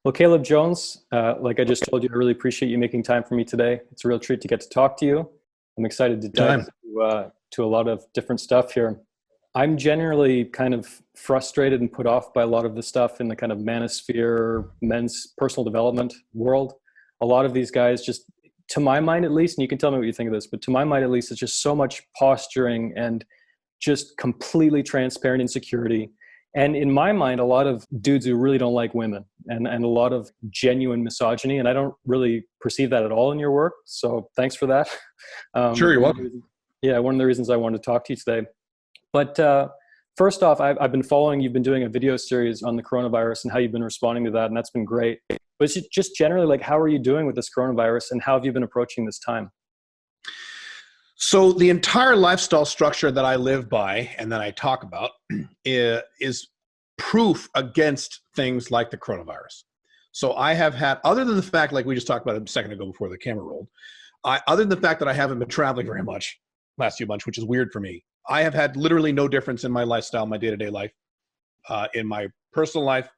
Well, Caleb Jones, like I just told you, I really appreciate you making time for me today. It's a real treat to get to talk to you. I'm excited to dive Time. into a lot of different stuff here. I'm generally kind of frustrated and put off by a lot of the stuff in the kind of manosphere, men's personal development world. A lot of these guys just, to my mind at least, and you can tell me what you think of this, but to my mind at least, it's just so much posturing and just completely transparent insecurity. And in my mind, a lot of dudes who really don't like women and a lot of genuine misogyny. And I don't really perceive that at all in your work. So thanks for that. Sure, you're welcome. Yeah, one of the reasons I wanted to talk to you today. But first off, I've been following, you've been doing a video series on the coronavirus and how you've been responding to that. And that's been great. But just generally, like, how are you doing with this coronavirus and how have you been approaching this time? So the entire lifestyle structure that I live by and that I talk about is proof against things like the coronavirus. So I have had, other than the fact, like we just talked about a second ago before the camera rolled, other than the fact that I haven't been traveling very much last few months, which is weird for me, I have had literally no difference in my lifestyle, my day-to-day life, in my personal life,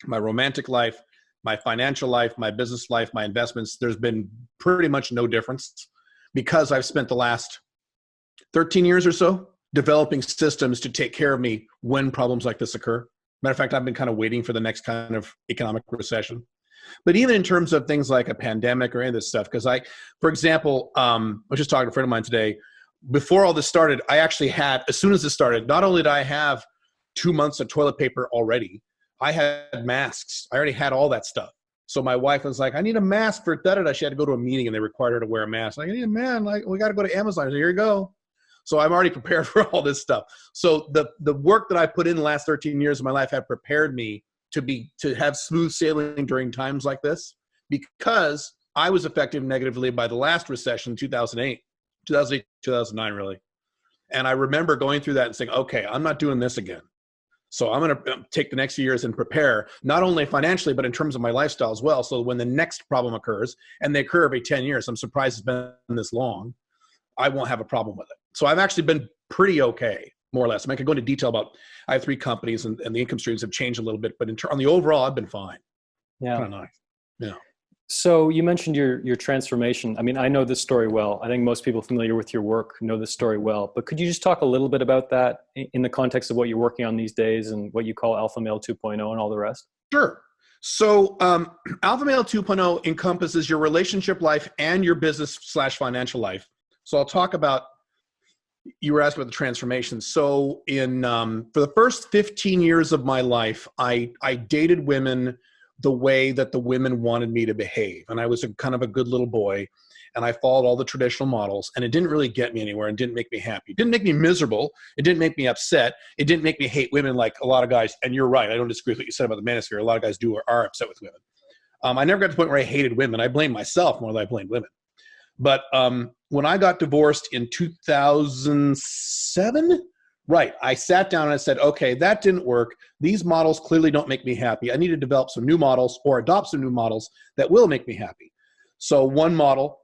my romantic life, my financial life, my business life, my investments. There's been pretty much no difference because I've spent the last 13 years or so developing systems to take care of me when problems like this occur. Matter of fact, I've been kind of waiting for the next kind of economic recession. But even in terms of things like a pandemic or any of this stuff, because for example, I was just talking to a friend of mine today. Before all this started, I actually had, as soon as this started, not only did I have 2 months of toilet paper already, I had masks. I already had all that stuff. So my wife was like, I need a mask for da-da-da. She had to go to a meeting and they required her to wear a mask. Like, I need a man, like, we got to go to Amazon. Here you go. So I'm already prepared for all this stuff. So the work that I put in the last 13 years of my life have prepared me to have smooth sailing during times like this, because I was affected negatively by the last recession, 2008, 2009, really. And I remember going through that and saying, okay, I'm not doing this again. So I'm going to take the next few years and prepare, not only financially, but in terms of my lifestyle as well. So when the next problem occurs, and they occur every 10 years, I'm surprised it's been this long, I won't have a problem with it. So I've actually been pretty okay, more or less. I mean, I could go into detail about, I have 3 companies and the income streams have changed a little bit, but on the overall, I've been fine. Yeah. Kind of nice. Yeah. So you mentioned your transformation. I mean, I know this story well. I think most people familiar with your work know this story well. But could you just talk a little bit about that in the context of what you're working on these days and what you call Alpha Male 2.0 and all the rest? Sure. So Alpha Male 2.0 encompasses your relationship life and your business/financial life. So I'll talk about, you were asked about the transformation. So for the first 15 years of my life, I dated women the way that the women wanted me to behave. And I was kind of a good little boy, and I followed all the traditional models, and it didn't really get me anywhere and didn't make me happy. It didn't make me miserable. It didn't make me upset. It didn't make me hate women like a lot of guys. And you're right. I don't disagree with what you said about the manosphere. A lot of guys are upset with women. I never got to the point where I hated women. I blamed myself more than I blamed women. But when I got divorced in 2007, right, I sat down and I said, okay, that didn't work. These models clearly don't make me happy. I need to develop some new models or adopt some new models that will make me happy. So one model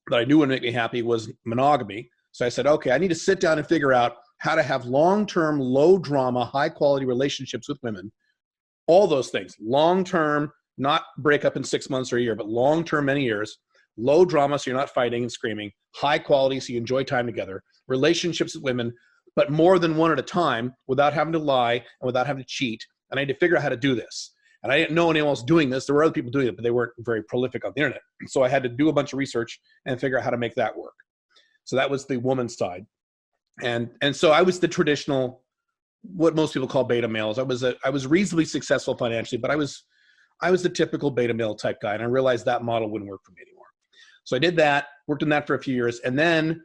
that I knew would make me happy was monogamy. So I said, okay, I need to sit down and figure out how to have long-term, low-drama, high-quality relationships with women. All those things, long-term, not break up in 6 months or a year, but long-term, many years. Low drama, so you're not fighting and screaming. High quality, so you enjoy time together. Relationships with women, but more than one at a time, without having to lie and without having to cheat. And I had to figure out how to do this. And I didn't know anyone else doing this. There were other people doing it, but they weren't very prolific on the internet. So I had to do a bunch of research and figure out how to make that work. So that was the woman's side. And so I was the traditional, what most people call beta males. I was reasonably successful financially, but I was the typical beta male type guy. And I realized that model wouldn't work for me anymore. So I did that, worked on that for a few years. And then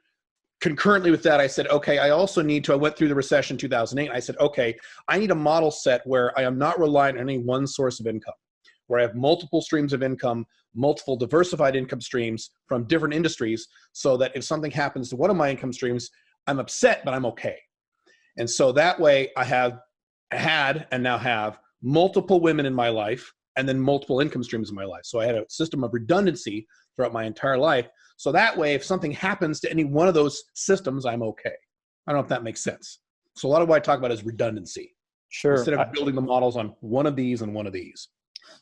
concurrently with that, I said, okay, I went through the recession in 2008. I said, okay, I need a model set where I am not reliant on any one source of income, where I have multiple streams of income, multiple diversified income streams from different industries, so that if something happens to one of my income streams, I'm upset, but I'm okay. And so that way I had and now have multiple women in my life and then multiple income streams in my life. So I had a system of redundancy throughout my entire life. So that way, if something happens to any one of those systems, I'm okay. I don't know if that makes sense. So a lot of what I talk about is redundancy. Sure. Instead of building the models on one of these and one of these.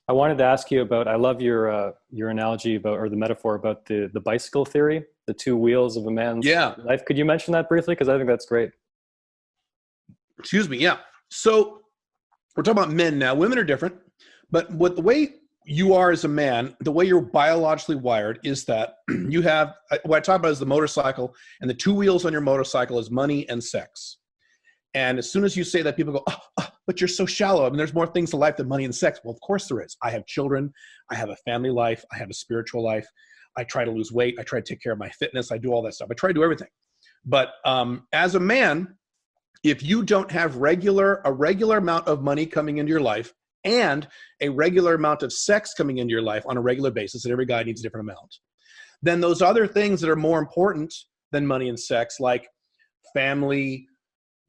I wanted to ask you about, I love your analogy about, or the metaphor about the bicycle theory, the two wheels of a man's Yeah. life. Could you mention that briefly? Because I think that's great. Excuse me. Yeah. So we're talking about men now. Women are different, but what the way you are as a man, the way you're biologically wired is that you have, what I talk about is the motorcycle, and the two wheels on your motorcycle is money and sex. And as soon as you say that, people go, but you're so shallow. I mean, there's more things to life than money and sex. Well, of course there is. I have children. I have a family life. I have a spiritual life. I try to lose weight. I try to take care of my fitness. I do all that stuff. I try to do everything. But as a man, if you don't have a regular amount of money coming into your life and a regular amount of sex coming into your life on a regular basis, and every guy needs a different amount, then those other things that are more important than money and sex, like family,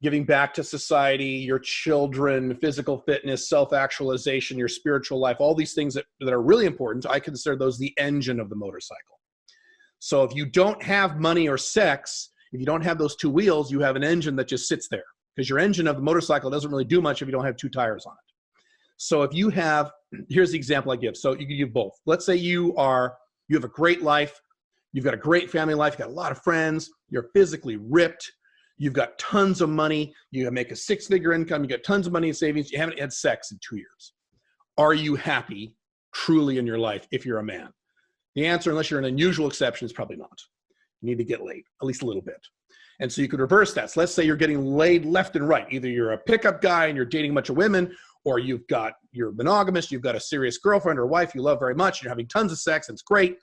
giving back to society, your children, physical fitness, self-actualization, your spiritual life, all these things that are really important, I consider those the engine of the motorcycle. So if you don't have money or sex, if you don't have those two wheels, you have an engine that just sits there, because your engine of the motorcycle doesn't really do much if you don't have two tires on it. So if you have, here's the example I give. So you can give both. Let's say you have a great life. You've got a great family life. You've got a lot of friends. You're physically ripped. You've got tons of money. You make a six-figure income. You got tons of money in savings. You haven't had sex in 2 years. Are you happy truly in your life if you're a man? The answer, unless you're an unusual exception, is probably not. You need to get laid, at least a little bit. And so you could reverse that. So let's say you're getting laid left and right. Either you're a pickup guy and you're dating a bunch of women, or you're monogamous, you've got a serious girlfriend or wife you love very much, you're having tons of sex, and it's great,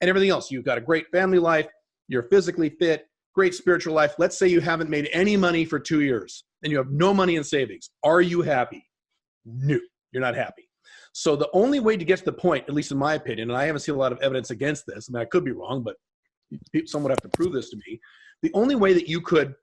and everything else. You've got a great family life, you're physically fit, great spiritual life. Let's say you haven't made any money for 2 years and you have no money in savings. Are you happy? No, you're not happy. So the only way to get to the point, at least in my opinion, and I haven't seen a lot of evidence against this, I mean, I could be wrong, but someone would have to prove this to me. The only way that you could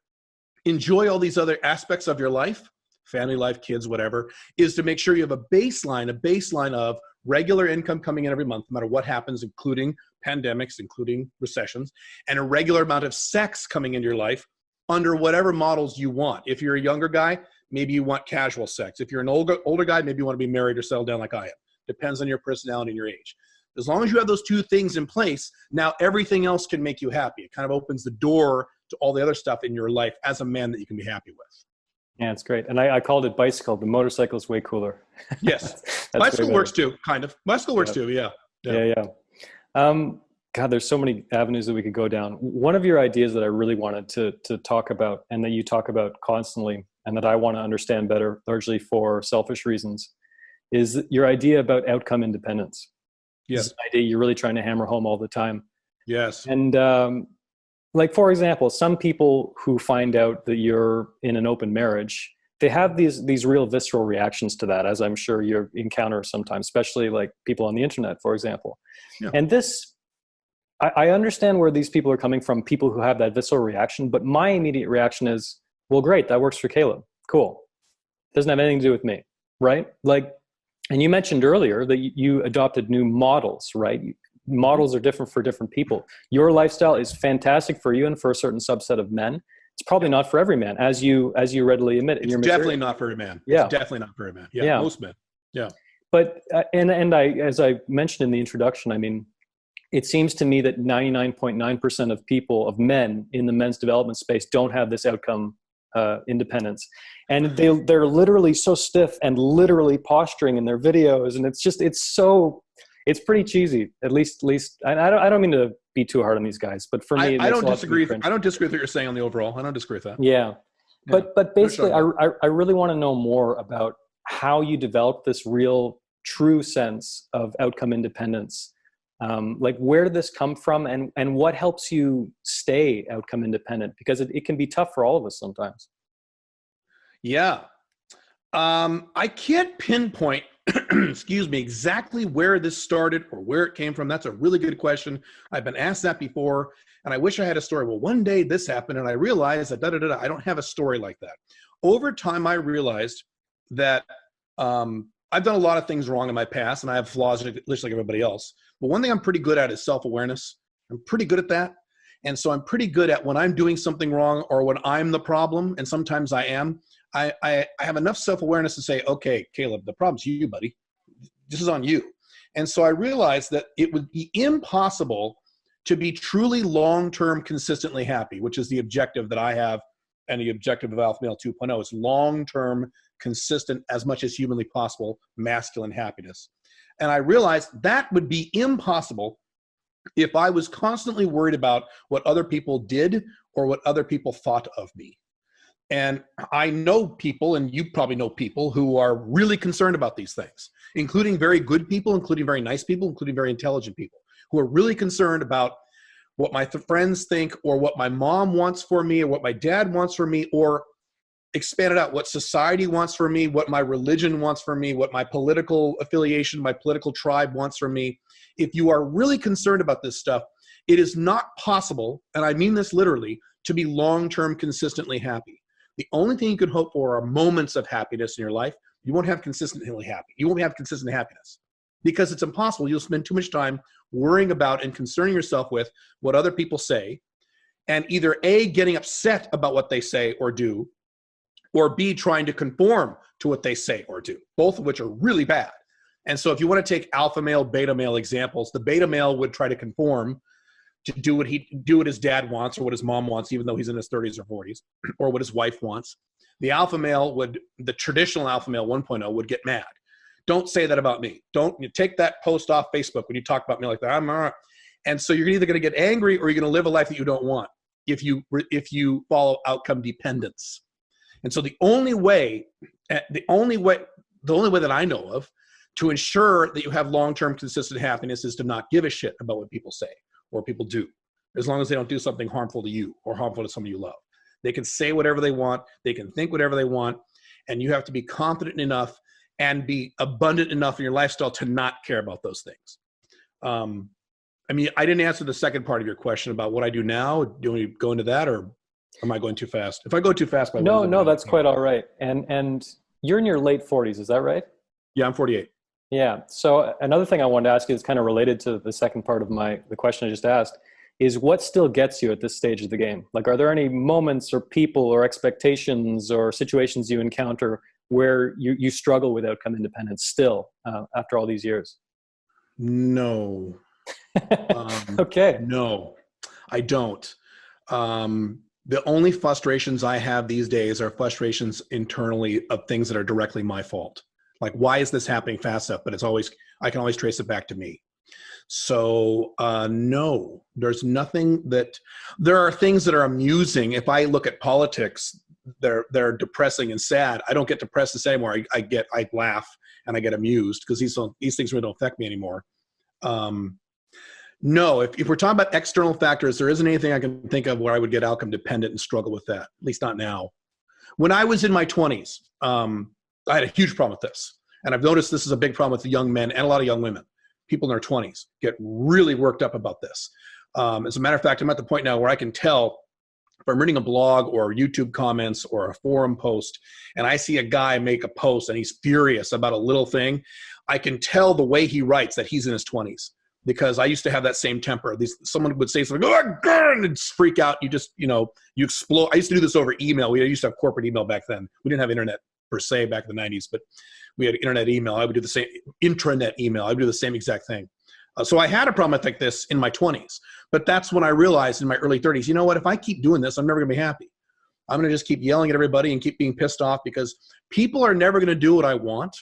enjoy all these other aspects of your life, family life, kids, whatever, is to make sure you have a baseline of regular income coming in every month, no matter what happens, including pandemics, including recessions, and a regular amount of sex coming into your life under whatever models you want. If you're a younger guy, maybe you want casual sex. If you're an older guy, maybe you want to be married or settle down like I am. Depends on your personality and your age. As long as you have those two things in place, now everything else can make you happy. It kind of opens the door to all the other stuff in your life as a man that you can be happy with. Yeah, it's great. And I called it bicycle. The motorcycle is way cooler. Yes. Bicycle works too, kind of. Bicycle works too, yeah. God, there's so many avenues that we could go down. One of your ideas that I really wanted to talk about, and that you talk about constantly, and that I want to understand better, largely for selfish reasons, is your idea about outcome independence. Yes. This is an idea you're really trying to hammer home all the time. Yes. And like, for example, some people who find out that you're in an open marriage, they have these real visceral reactions to that, as I'm sure you encounter sometimes, especially like people on the internet, for example. Yeah. And this, I understand where these people are coming from, people who have that visceral reaction, but my immediate reaction is, well, great, that works for Caleb. Cool. Doesn't have anything to do with me, right? Like, and you mentioned earlier that you adopted new models, right? Models are different for different people. Your lifestyle is fantastic for you and for a certain subset of men. It's probably not for every man, as you readily admit. It's definitely not for every man. Yeah. It's definitely not for every man. Yeah, most men. Yeah. But, and I, as I mentioned in the introduction, I mean, it seems to me that 99.9% of people, of men in the men's development space, don't have this outcome independence. And they're literally so stiff and literally posturing in their videos. And it's pretty cheesy, at least, I don't mean to be too hard on these guys, but for me, I don't disagree with what you're saying on the overall. I don't disagree with that. Yeah. But basically, sure. I really want to know more about how you developed this real, true sense of outcome independence. Like, where did this come from, and what helps you stay outcome independent? Because it can be tough for all of us sometimes. Yeah. I can't pinpoint, excuse me, exactly where this started or where it came from. That's a really good question. I've been asked that before, and I wish I had a story. Well, one day this happened, and I realized that I don't have a story like that. Over time, I realized that I've done a lot of things wrong in my past, and I have flaws just like everybody else. But one thing I'm pretty good at is self-awareness. I'm pretty good at that. And so I'm pretty good at when I'm doing something wrong or when I'm the problem, and sometimes I am, I have enough self-awareness to say, okay, Caleb, the problem's you, buddy. this is on you. And so I realized that it would be impossible to be truly long-term consistently happy, which is the objective that I have, and the objective of Alpha Male 2.0 is long-term, consistent, as much as humanly possible, masculine happiness. And I realized that would be impossible if I was constantly worried about what other people did or what other people thought of me. And I know people, and you probably know people, who are really concerned about these things, including very good people, including very nice people, including very intelligent people, who are really concerned about what my friends think, or what my mom wants for me, or what my dad wants for me, or expand it out, what society wants for me, what my religion wants for me, what my political affiliation, my political tribe wants for me. If you are really concerned about this stuff, it is not possible, and I mean this literally, to be long-term consistently happy. The only thing you can hope for are moments of happiness in your life. You won't have consistently happy. You won't have consistent happiness because it's impossible. You'll spend too much time worrying about and concerning yourself with what other people say, and either A, getting upset about what they say or do, or B, trying to conform to what they say or do, both of which are really bad. And so if you want to take alpha male, beta male examples, the beta male would try to conform to do what his dad wants or what his mom wants, even though he's in his 30s or 40s, or what his wife wants. The alpha male the traditional alpha male 1.0 would get mad. Don't say that about me. Don't you take that post off Facebook when you talk about me like that. And so you're either going to get angry or you're going to live a life that you don't want if you follow outcome dependence. And so the only way that I know of to ensure that you have long-term consistent happiness is to not give a shit about what people say or people do, as long as they don't do something harmful to you or harmful to somebody you love. They can say whatever they want, they can think whatever they want, and you have to be confident enough and be abundant enough in your lifestyle to not care about those things. I mean, I didn't answer the second part of your question about what I do now. Do you want me to go into that, or am I going too fast? If I go too fast, no, that's quite all right. And you're in your late 40s, is that right? Yeah, I'm 48. Yeah. So another thing I wanted to ask you is kind of related to the second part of the question I just asked, is what still gets you at this stage of the game? Like, are there any moments or people or expectations or situations you encounter where you struggle with outcome independence still after all these years? No. Okay. No, I don't. The only frustrations I have these days are frustrations internally of things that are directly my fault. Like, why is this happening fast enough? But I can always trace it back to me. So no, there's nothing there are things that are amusing. If I look at politics, they're depressing and sad. I don't get depressed and sad anymore. I laugh and I get amused because these things really don't affect me anymore. No, if we're talking about external factors, there isn't anything I can think of where I would get outcome dependent and struggle with that, at least not now. When I was in my 20s, I had a huge problem with this. And I've noticed this is a big problem with the young men and a lot of young women. People in their 20s get really worked up about this. As a matter of fact, I'm at the point now where I can tell if I'm reading a blog or YouTube comments or a forum post, and I see a guy make a post and he's furious about a little thing, I can tell the way he writes that he's in his 20s. Because I used to have that same temper. Someone would say something, oh, God, and freak out. You explode. I used to do this over email. We used to have corporate email back then. We didn't have internet per se back in the 90s, but we had internet email. I would do the same, intranet email. I would do the same exact thing. So I had a problem like this in my 20s. But that's when I realized in my early 30s, you know what? If I keep doing this, I'm never going to be happy. I'm going to just keep yelling at everybody and keep being pissed off because people are never going to do what I want.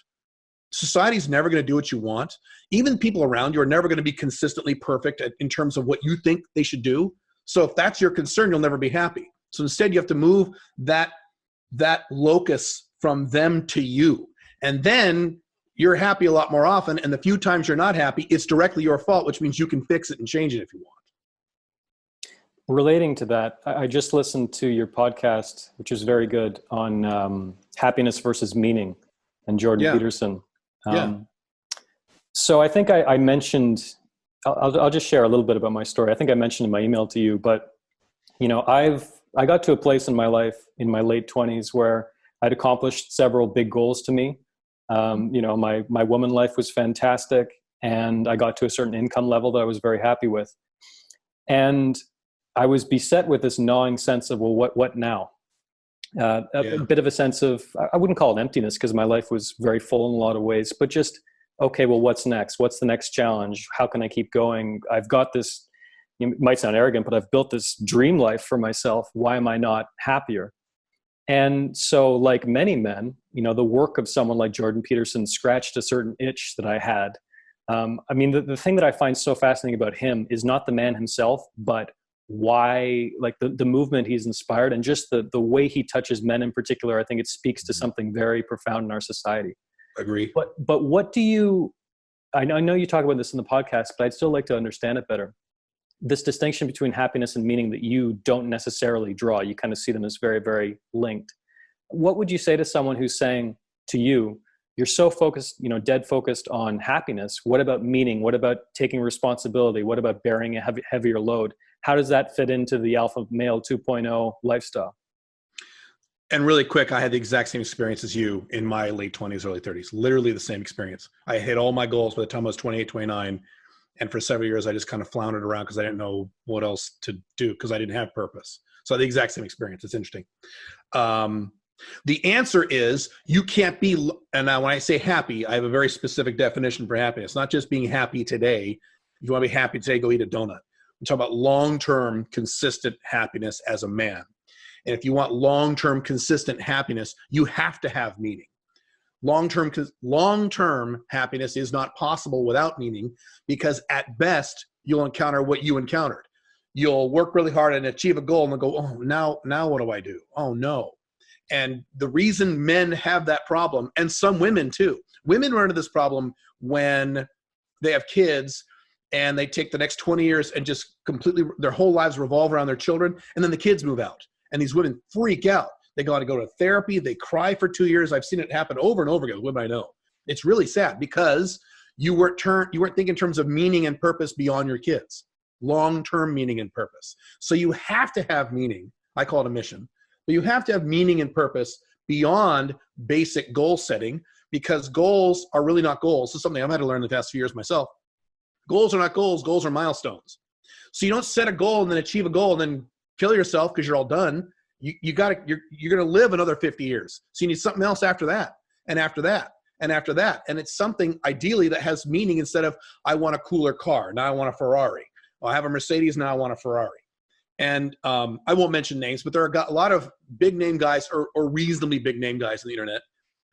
Society's never going to do what you want. Even people around you are never going to be consistently perfect in terms of what you think they should do. So if that's your concern, you'll never be happy. So instead, you have to move that locus from them to you. And then you're happy a lot more often. And the few times you're not happy, it's directly your fault, which means you can fix it and change it if you want. Relating to that, I just listened to your podcast, which is very good, on happiness versus meaning, and Jordan Peterson. So I think I mentioned, I'll just share a little bit about my story. I think I mentioned in my email to you, but I got to a place in my life in my late 20s where I'd accomplished several big goals to me. My woman life was fantastic, and I got to a certain income level that I was very happy with. And I was beset with this gnawing sense of, well, what now? A bit of a sense of, I wouldn't call it emptiness because my life was very full in a lot of ways, but just okay, well, what's next? What's the next challenge? How can I keep going? I've got this, it might sound arrogant, but I've built this dream life for myself. Why am I not happier? And so, like many men, the work of someone like Jordan Peterson scratched a certain itch that I had. I mean, the thing that I find so fascinating about him is not the man himself, but why, like the movement he's inspired, and just the way he touches men in particular. I think it speaks to something very profound in our society. Agree. But what do you, I know you talk about this in the podcast, but I'd still like to understand it better. This distinction between happiness and meaning that you don't necessarily draw, you kind of see them as very, very linked. What would you say to someone who's saying to you, you're so focused, dead focused on happiness. What about meaning? What about taking responsibility? What about bearing a heavier load? How does that fit into the alpha male 2.0 lifestyle? And really quick, I had the exact same experience as you in my late 20s, early 30s, literally the same experience. I hit all my goals by the time I was 28, 29. And for several years, I just kind of floundered around because I didn't know what else to do because I didn't have purpose. So the exact same experience. It's interesting. The answer is you can't be, and now when I say happy, I have a very specific definition for happiness. Not just being happy today. If you want to be happy today, go eat a donut. I'm talking about long-term, consistent happiness as a man. And if you want long-term, consistent happiness, you have to have meaning. Long-term happiness is not possible without meaning because at best, you'll encounter what you encountered. You'll work really hard and achieve a goal and they'll go, oh, now what do I do? Oh, no. And the reason men have that problem, and some women too, women run into this problem when they have kids and they take the next 20 years and just completely, their whole lives revolve around their children, and then the kids move out. And these women freak out. They got to go to therapy. They cry for 2 years. I've seen it happen over and over again with women I know. It's really sad because you weren't thinking in terms of meaning and purpose beyond your kids, long-term meaning and purpose. So you have to have meaning. I call it a mission. But you have to have meaning and purpose beyond basic goal setting because goals are really not goals. This is something I've had to learn the past few years myself. Goals are not goals. Goals are milestones. So you don't set a goal and then achieve a goal and then kill yourself because you're all done. You're going to live another 50 years. So you need something else after that, and after that, and after that. And it's something ideally that has meaning instead of, I want a cooler car. Now I want a Ferrari. Well, I have a Mercedes. Now I want a Ferrari. And I won't mention names, but there are a lot of big name guys or reasonably big name guys on the internet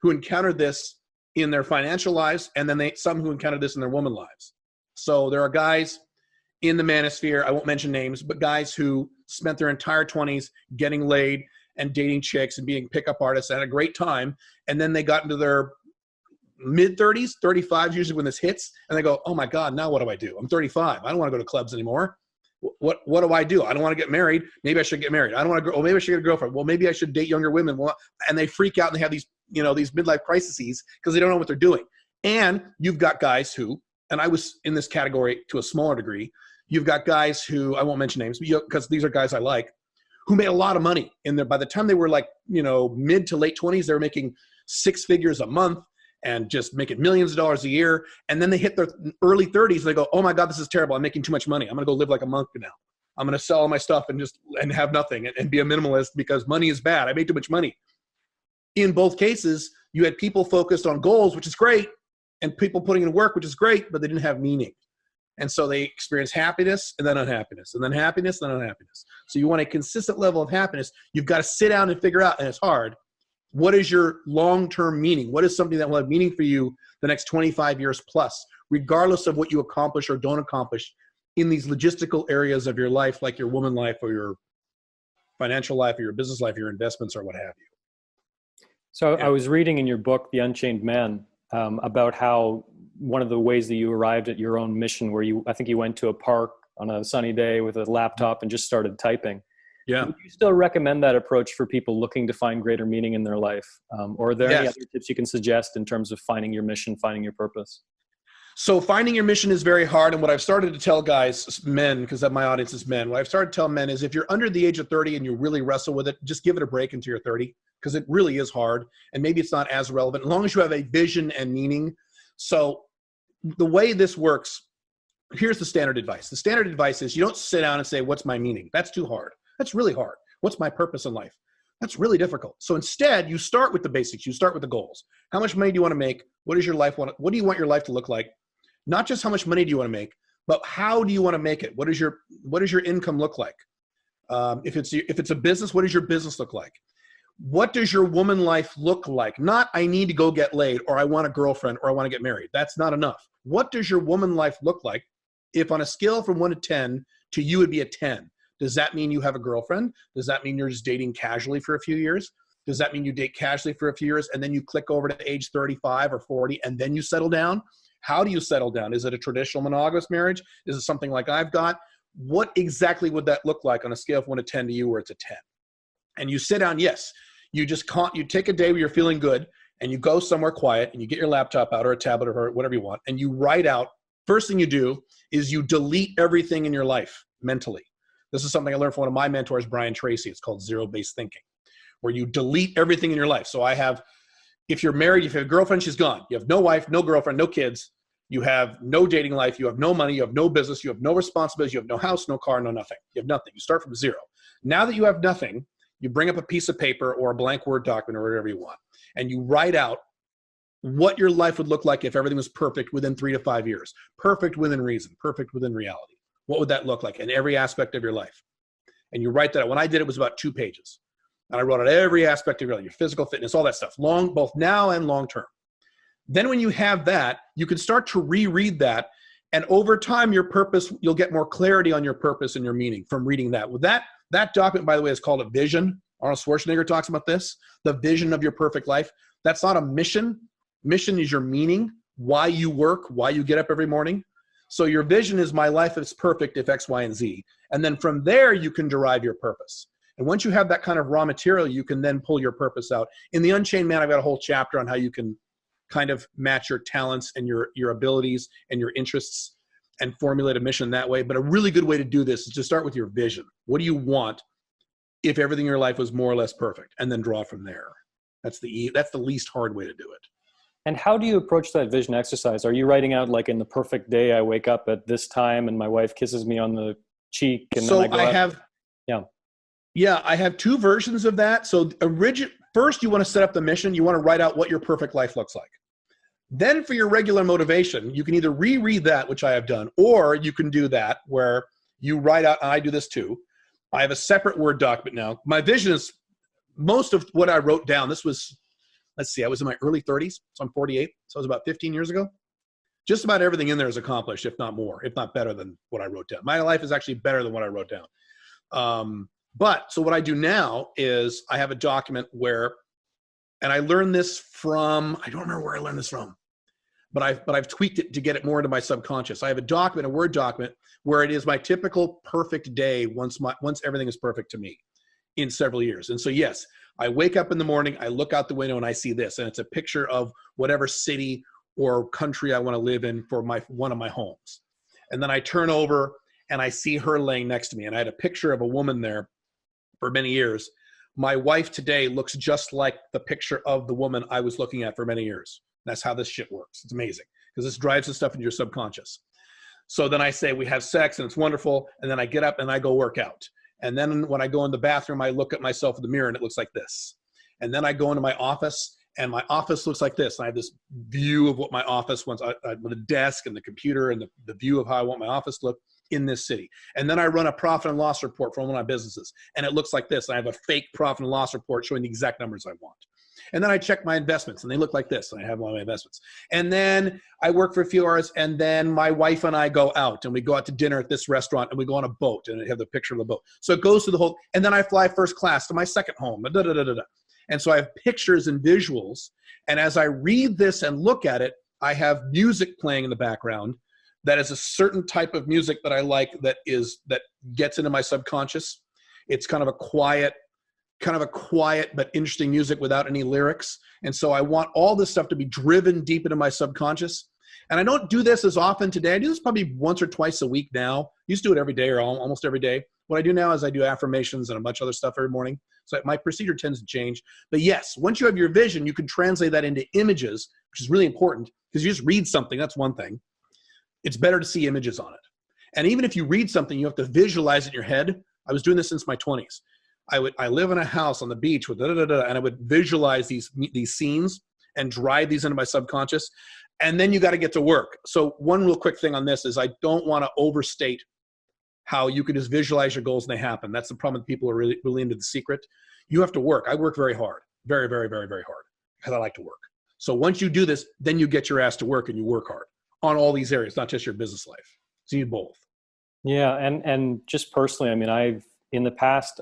who encountered this in their financial lives. And then some who encountered this in their woman lives. So there are guys in the manosphere, I won't mention names, but guys who spent their entire 20s getting laid and dating chicks and being pickup artists and had a great time. And then they got into their mid 30s, 35 usually when this hits, and they go, oh my God, now what do I do? I'm 35. I don't want to go to clubs anymore. What do I do? I don't want to get married. Maybe I should get married. I don't want to go. Oh, maybe I should get a girlfriend. Well, maybe I should date younger women. Well, and they freak out and they have these, these midlife crises because they don't know what they're doing. And you've got guys who, and I was in this category to a smaller degree, you've got guys who, I won't mention names, because these are guys I like, who made a lot of money in there. By the time they were like, mid to late 20s, they were making 6 figures a month and just making millions of dollars a year. And then they hit their early 30s and they go, oh my God, this is terrible. I'm making too much money. I'm going to go live like a monk now. I'm going to sell all my stuff and have nothing and be a minimalist because money is bad. I made too much money. In both cases, you had people focused on goals, which is great, and people putting in work, which is great, but they didn't have meaning. And so they experience happiness and then unhappiness and then happiness and then unhappiness. So you want a consistent level of happiness. You've got to sit down and figure out, and it's hard, what is your long-term meaning? What is something that will have meaning for you the next 25 years plus, regardless of what you accomplish or don't accomplish in these logistical areas of your life, like your woman life or your financial life or your business life, or your investments or what have you. So yeah. I was reading in your book, The Unchained Man, about how one of the ways that you arrived at your own mission where I think you went to a park on a sunny day with a laptop and just started typing. Yeah. Would you still recommend that approach for people looking to find greater meaning in their life? Or are there any other tips you can suggest in terms of finding your mission, finding your purpose? So finding your mission is very hard. And what I've started to tell guys, men, because my audience is men, what I've started to tell men is if you're under the age of 30 and you really wrestle with it, just give it a break until you're 30, because it really is hard. And maybe it's not as relevant as long as you have a vision and meaning. So the way this works, here's the standard advice. The standard advice is you don't sit down and say, what's my meaning? That's too hard. That's really hard. What's my purpose in life? That's really difficult. So instead, you start with the basics. You start with the goals. How much money do you want to make? What do you want your life to look like? Not just how much money do you want to make, but how do you want to make it? What does your income look like? If it's a business, what does your business look like? What does your woman life look like? Not, I need to go get laid, or I want a girlfriend, or I want to get married. That's not enough. What does your woman life look like? If on a scale from 1 to 10, to you would be a 10. Does that mean you have a girlfriend? Does that mean you're just dating casually for a few years? Does that mean you date casually for a few years and then you click over to age 35 or 40 and then you settle down? How do you settle down? Is it a traditional monogamous marriage? Is it something like I've got? What exactly would that look like on a scale of 1 to 10 to you where it's a 10? And you sit down, yes, you take a day where you're feeling good and you go somewhere quiet and you get your laptop out or a tablet or whatever you want and you write out. First thing you do is you delete everything in your life mentally. This is something I learned from one of my mentors, Brian Tracy. It's called zero-based thinking, where you delete everything in your life. So if you're married, if you have a girlfriend, she's gone. You have no wife, no girlfriend, no kids. You have no dating life. You have no money. You have no business. You have no responsibilities. You have no house, no car, no nothing. You have nothing. You start from zero. Now that you have nothing, you bring up a piece of paper or a blank Word document or whatever you want, and you write out what your life would look like if everything was perfect within 3 to 5 years. Perfect within reason. Perfect within reality. What would that look like in every aspect of your life? And you write that out. When I did it, was about 2 pages. And I wrote out every aspect of your life, your physical fitness, all that stuff, both now and long term. Then when you have that, you can start to reread that. And over time, your purpose, you'll get more clarity on your purpose and your meaning from reading that. With that document, by the way, is called a vision. Arnold Schwarzenegger talks about this, the vision of your perfect life. That's not a mission. Mission is your meaning, why you work, why you get up every morning. So your vision is my life is perfect if X, Y, and Z. And then from there, you can derive your purpose. And once you have that kind of raw material, you can then pull your purpose out. In The Unchained Man, I've got a whole chapter on how you can kind of match your talents and your abilities and your interests and formulate a mission that way. But a really good way to do this is to start with your vision. What do you want if everything in your life was more or less perfect? And then draw from there. That's the least hard way to do it. And how do you approach that vision exercise? Are you writing out like in the perfect day, I wake up at this time and my wife kisses me on the cheek and so then I go out? Yeah, I have 2 versions of that. So first you want to set up the mission. You want to write out what your perfect life looks like. Then for your regular motivation, you can either reread that, which I have done, or you can do that where you write out, and I do this too. I have a separate Word document now. My vision is most of what I wrote down. This was, let's see, I was in my early 30s, so I'm 48. So it was about 15 years ago. Just about everything in there is accomplished, if not more, if not better than what I wrote down. My life is actually better than what I wrote down. So what I do now is I have a document where, and I learned this from, I don't remember where I learned this from, but I've tweaked it to get it more into my subconscious. I have a document, a Word document, where it is my typical perfect day once everything is perfect to me in several years. And so, yes, I wake up in the morning, I look out the window and I see this, and it's a picture of whatever city or country I want to live in for one of my homes. And then I turn over and I see her laying next to me, and I had a picture of a woman there for many years. My wife today looks just like the picture of the woman I was looking at for many years. That's how this shit works. It's amazing because this drives the stuff into your subconscious. So then I say we have sex and it's wonderful, and then I get up and I go work out. And then when I go in the bathroom, I look at myself in the mirror and it looks like this. And then I go into my office and my office looks like this. And I have this view of what my office wants, with the desk and the computer and the view of how I want my office to look in this city. And then I run a profit and loss report for one of my businesses, and it looks like this. And I have a fake profit and loss report showing the exact numbers I want. And then I check my investments, and they look like this, and I have all my investments. And then I work for a few hours, and then my wife and I go out, and we go out to dinner at this restaurant, and we go on a boat, and I have the picture of the boat. So it goes through the whole, and then I fly first class to my second home, And so I have pictures and visuals, and as I read this and look at it, I have music playing in the background that is a certain type of music that I like that gets into my subconscious. It's kind of a quiet but interesting music without any lyrics. And so I want all this stuff to be driven deep into my subconscious. And I don't do this as often today. I do this probably once or twice a week now. I used to do it every day or almost every day. What I do now is I do affirmations and a bunch of other stuff every morning. So my procedure tends to change. But yes, once you have your vision, you can translate that into images, which is really important because you just read something. That's one thing. It's better to see images on it. And even if you read something, you have to visualize it in your head. I was doing this since my 20s. I live in a house on the beach with and I would visualize these scenes and drive these into my subconscious. And then you got to get to work. So one real quick thing on this is I don't want to overstate how you can just visualize your goals and they happen. That's the problem with people who are really, really into the secret. You have to work. I work very hard, very, very, very, very hard because I like to work. So once you do this, then you get your ass to work and you work hard on all these areas, not just your business life. So you need both. Yeah. And just personally, I mean, in the past,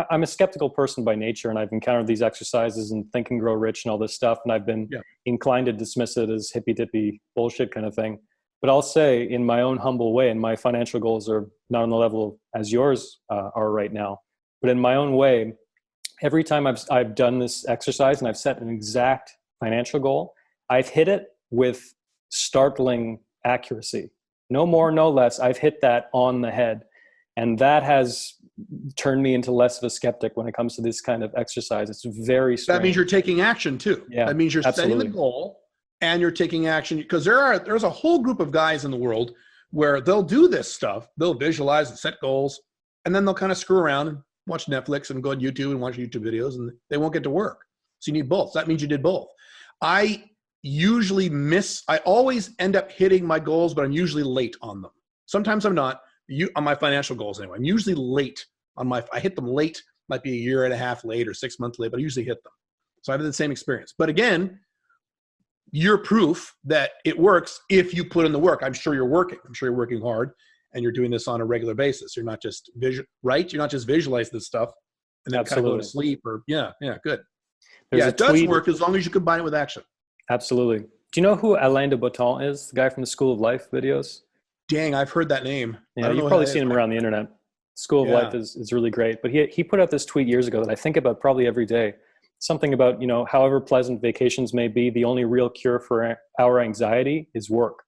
I'm a skeptical person by nature, and I've encountered these exercises and Think and Grow Rich and all this stuff. And I've been inclined to dismiss it as hippy dippy bullshit kind of thing. But I'll say, in my own humble way, and my financial goals are not on the level as yours are right now, but in my own way, every time I've done this exercise and I've set an exact financial goal, I've hit it with startling accuracy. No more, no less. I've hit that on the head. And that has turned me into less of a skeptic when it comes to this kind of exercise. It's very strange. That means you're taking action too. Yeah, that means you're setting the goal and you're taking action, because there's a whole group of guys in the world where they'll do this stuff. They'll visualize and set goals, and then they'll kind of screw around and watch Netflix and go on YouTube and watch YouTube videos, and they won't get to work. So you need both. That means you did both. I always end up hitting my goals, but I'm usually late on them. Sometimes I'm not. On my financial goals anyway. I'm usually late I hit them late, might be a year and a half late or 6 months late, but I usually hit them. So I have the same experience. But again, you're proof that it works if you put in the work. I'm sure you're working. I'm sure you're working hard and you're doing this on a regular basis. You're not just right? You're not just visualize this stuff and then kind of go to sleep or good. It does work as long as you combine it with action. Absolutely. Do you know who Alain de Botton is? The guy from the School of Life videos? Dang, I've heard that name. Yeah, you've probably seen him around the internet. School of Life is really great. But he put out this tweet years ago that I think about probably every day. Something about, however pleasant vacations may be, the only real cure for our anxiety is work.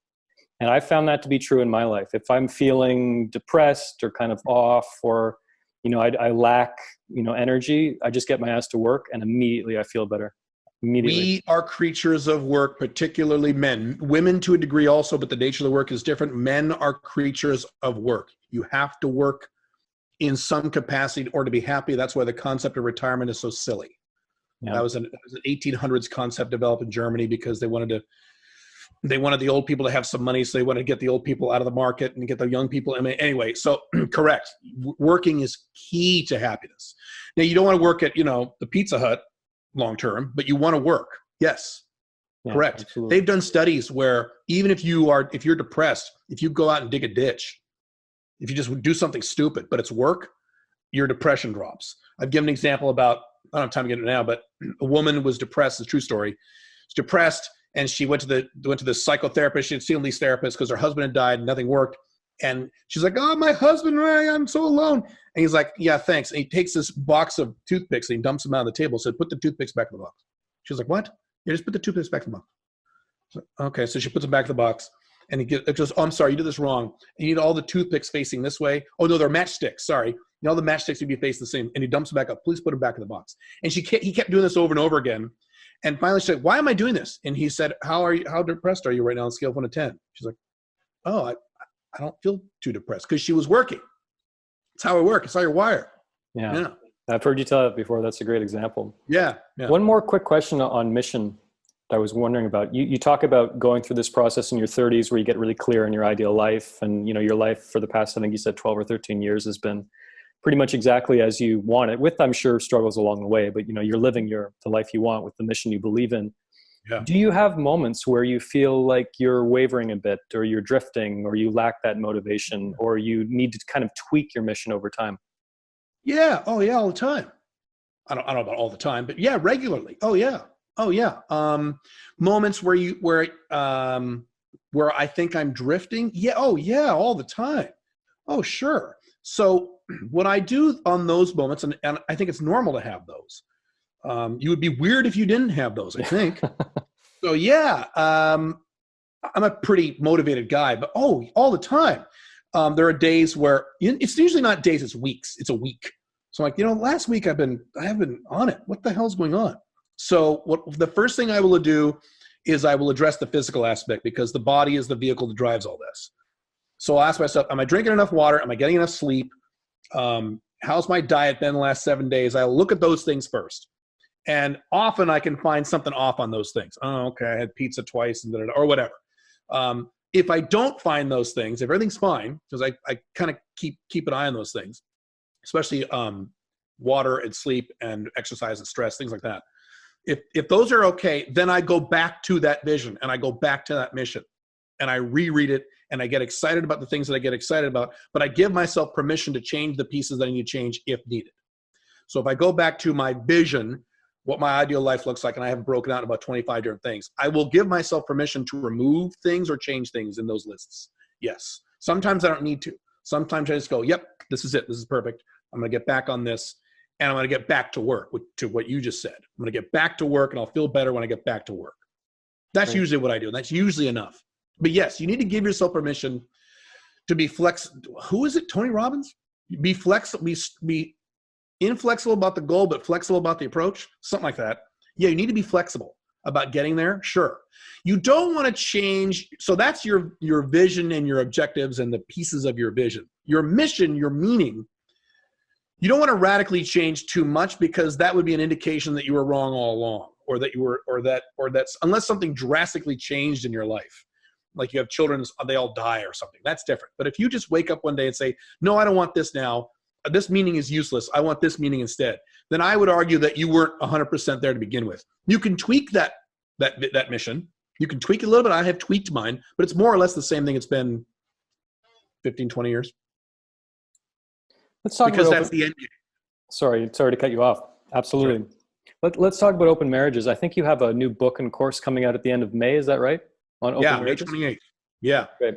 And I found that to be true in my life. If I'm feeling depressed or kind of off, or, I lack, energy, I just get my ass to work and immediately I feel better. We are creatures of work, particularly men. Women to a degree also, but the nature of the work is different. Men are creatures of work. You have to work in some capacity or to be happy. That's why the concept of retirement is so silly. Yeah. That was an 1800s concept developed in Germany because they wanted the old people to have some money, so they wanted to get the old people out of the market and get the young people. Anyway, so correct. Working is key to happiness. Now, you don't want to work at, the Pizza Hut long-term, but you want to work. Yes. Yeah, correct. Absolutely. They've done studies where even if you're depressed, if you go out and dig a ditch, if you just do something stupid, but it's work, your depression drops. I've given an example about, I don't have time to get it now, but a woman was depressed. It's a true story. She's depressed, and she went to the psychotherapist. She had seen these therapists because her husband had died and nothing worked. And she's like, "Oh, my husband, I'm so alone." And he's like, "Yeah, thanks." And he takes this box of toothpicks and he dumps them out on the table. Said, "Put the toothpicks back in the box." She's like, "What?" "Yeah, just put the toothpicks back in the box." Like, okay, so she puts them back in the box, and he goes, "Oh, I'm sorry, you did this wrong. You need all the toothpicks facing this way." "Oh no, they're matchsticks. Sorry, all the matchsticks would be facing the same." And he dumps them back up. "Please put them back in the box." And he kept doing this over and over again. And finally, she said, "Why am I doing this?" And he said, How depressed are you right now on a scale of 1 to 10? She's like, "Oh, I don't feel too depressed," because she was working. It's how I work. It's how you're wired. Yeah. I've heard you tell that before. That's a great example. Yeah. One more quick question on mission that I was wondering about. You talk about going through this process in your 30s where you get really clear in your ideal life. And, your life for the past, I think you said 12 or 13 years has been pretty much exactly as you want it, with, I'm sure, struggles along the way. But, you're living the life you want with the mission you believe in. Yeah. Do you have moments where you feel like you're wavering a bit, or you're drifting, or you lack that motivation, or you need to kind of tweak your mission over time? Yeah. Oh yeah. All the time. I don't know about all the time, but yeah, regularly. Oh yeah. Moments where I think I'm drifting. Yeah. Oh yeah. All the time. Oh, sure. So what I do on those moments, and I think it's normal to have those. You would be weird if you didn't have those, I think. So yeah, I'm a pretty motivated guy, but all the time. There are days where it's usually not days, it's weeks. It's a week. So I'm like, last week I have been on it. What the hell's going on? So the first thing I will do is I will address the physical aspect, because the body is the vehicle that drives all this. So I'll ask myself, am I drinking enough water? Am I getting enough sleep? How's my diet been the last 7 days? I'll look at those things first. And often I can find something off on those things. Oh, okay, I had pizza twice and or whatever. If I don't find those things, if everything's fine, because I kind of keep an eye on those things, especially water and sleep and exercise and stress, things like that. If those are okay, then I go back to that vision and I go back to that mission and I reread it and I get excited about the things that I get excited about, but I give myself permission to change the pieces that I need to change if needed. So if I go back to my vision, what my ideal life looks like, and I have broken out about 25 different things, I will give myself permission to remove things or change things in those lists. Yes. Sometimes I don't need to. Sometimes I just go, yep, this is it. This is perfect. I'm going to get back on this, and I'm going to get back to work, to what you just said. I'm going to get back to work, and I'll feel better when I get back to work. That's usually what I do, and that's usually enough. But yes, you need to give yourself permission to be flexible. Who is it? Tony Robbins? Be flexible. Be inflexible about the goal, but flexible about the approach. Something like that. Yeah, you need to be flexible about getting there. Sure. You don't want to change. So that's your vision and your objectives and the pieces of your vision. Your mission, your meaning. You don't want to radically change too much, because that would be an indication that you were wrong all along, or that's unless something drastically changed in your life. Like you have children, they all die or something. That's different. But if you just wake up one day and say, no, I don't want this now. This meaning is useless. I want this meaning instead. Then I would argue that you weren't 100% there to begin with. You can tweak that mission. You can tweak it a little bit. I have tweaked mine, but it's more or less the same thing it's been 15, 20 years. Let's talk because about that's the end game. Sorry to cut you off. Absolutely. Sure. Let's talk about open marriages. I think you have a new book and course coming out at the end of May. Is that right? On open marriages? May 28th. Yeah. Great.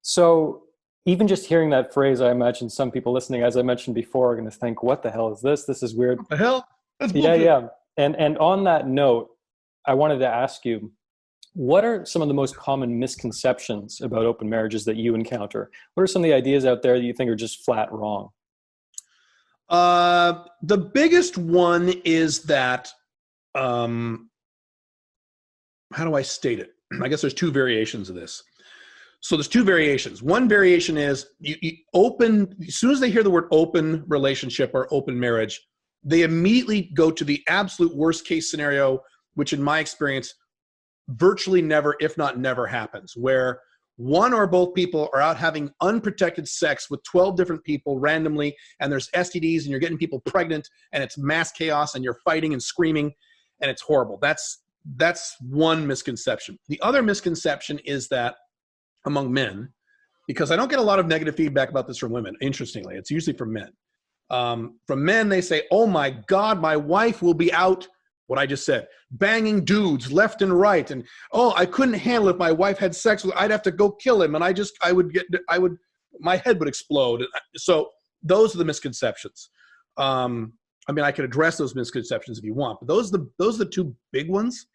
So even just hearing that phrase, I imagine some people listening, as I mentioned before, are going to think, what the hell is this? This is weird. What the hell? That's bullshit. Yeah. And on that note, I wanted to ask you, what are some of the most common misconceptions about open marriages that you encounter? What are some of the ideas out there that you think are just flat wrong? The biggest one is that, how do I state it? I guess there's two variations of this. So there's two variations. One variation is you open, as soon as they hear the word open relationship or open marriage, they immediately go to the absolute worst case scenario, which in my experience, virtually never, if not never happens, where one or both people are out having unprotected sex with 12 different people randomly, and there's STDs and you're getting people pregnant and it's mass chaos and you're fighting and screaming and it's horrible. That's one misconception. The other misconception is that among men, because I don't get a lot of negative feedback about this from women, interestingly, it's usually from men. From men, they say, oh my God, my wife will be out, what I just said, banging dudes left and right. And, oh, I couldn't handle it if my wife had sex with, I'd have to go kill him. And my head would explode. So those are the misconceptions. I mean, I could address those misconceptions if you want, but those are the two big ones.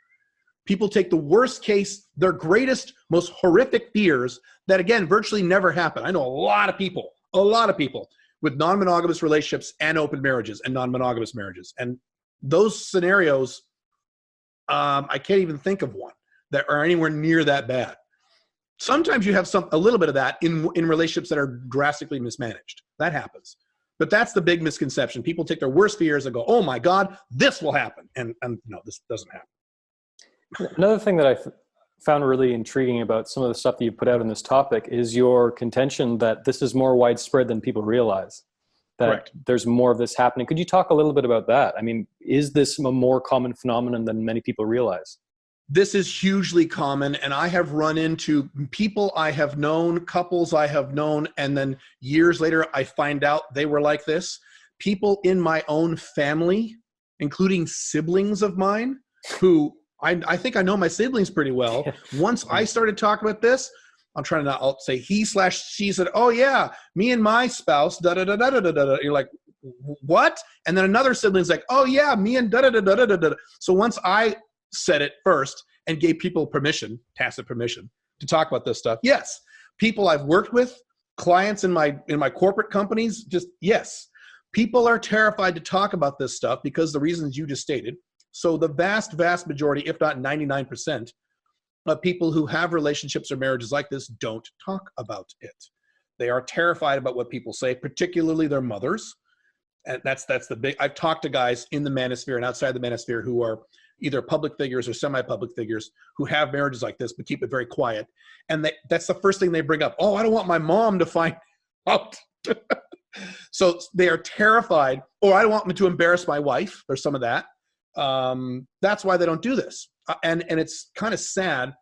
People take the worst case, their greatest, most horrific fears that, again, virtually never happen. I know a lot of people with non-monogamous relationships and open marriages and non-monogamous marriages. And those scenarios, I can't even think of one that are anywhere near that bad. Sometimes you have a little bit of that in relationships that are drastically mismanaged. That happens. But that's the big misconception. People take their worst fears and go, oh my God, this will happen. And no, this doesn't happen. Another thing that I found really intriguing about some of the stuff that you put out on this topic is your contention that this is more widespread than people realize, that Correct. There's more of this happening. Could you talk a little bit about that? I mean, is this a more common phenomenon than many people realize? This is hugely common, and I have run into people I have known, couples I have known, and then years later I find out they were like this. People in my own family, including siblings of mine, who I think I know my siblings pretty well. Once I started talking about this, I'm trying to not say he/she said, oh yeah, me and my spouse, da-da-da-da-da-da-da. You're like, what? And then another sibling's like, oh yeah, me and da-da-da-da-da-da. So once I said it first and gave people permission, tacit permission, to talk about this stuff, yes. People I've worked with, clients in my corporate companies, just yes. People are terrified to talk about this stuff because the reasons you just stated. So the vast, vast majority, if not 99%, of people who have relationships or marriages like this don't talk about it. They are terrified about what people say, particularly their mothers, And that's the big, I've talked to guys in the manosphere and outside the manosphere who are either public figures or semi-public figures who have marriages like this, but keep it very quiet. And that's the first thing they bring up. Oh, I don't want my mom to find out. So they are terrified, or I don't want me to embarrass my wife. There's some of that. That's why they don't do this. And it's kind of sad.